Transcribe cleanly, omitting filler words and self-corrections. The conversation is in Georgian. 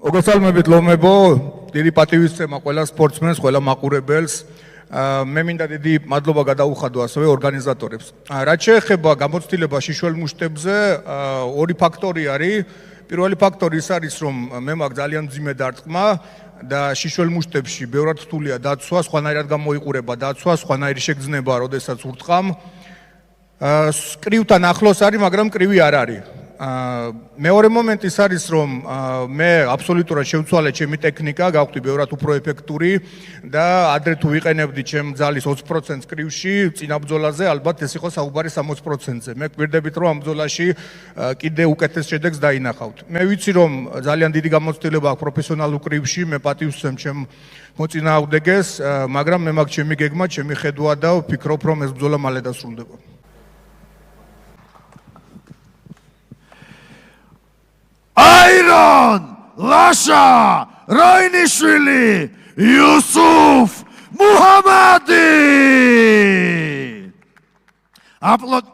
მოგესალმებით ლომებო, დიდი პატივისცემა ყველა სპორტსმენს, ყველა მაყურებელს. მე მინდა დიდი მადლობა გადაუხადო ასევე ორგანიზატორებს. რაც შეეხება გამოცდილება შიშველ მუშტებზე, ორი ფაქტორი არის. პირველი ფაქტორი ის არის, რომ მე მაქვს ძალიან მძიმე დარტყმა და შიშველ მუშტებში ბევრად რთულია დაცვა, სხვანაირად გამოიყურება დაცვა, სხვანაირი შეგრძნება, როდესაც ურტყამ. კრივთან ახლოს არის, მაგრამ კრივი არ არის. მეორე მომენტი ის არის, რომ მე აბსოლუტურად შევცვალე ჩემი ტექნიკა, გავხდი ბევრად უფრო ეფექტური და ადრე თუ ვიყენებდი ჩემ ძალის 20% კრივში, წინა ბრძოლაზე ალბათ ეს იყო საუბარი 60%-ზე. მე გვირდებით, რომ ამ ბრძოლაში კიდე უკეთეს შედეგს დაინახავთ. მე ვიცი, რომ ძალიან დიდი გამოცდილება აქვს პროფესიონალურ კრივში, მე პატივს ვცემ ჩემ მოწინააღმდეგეს, მაგრამ მე მაქვს ჩემი გეგმა, ჩემი ხედვა და ვფიქრობ, რომ ეს ბრძოლა მალე დასრულდება. Iron Lasha Rainishvili Yusuf Muhammadi Upload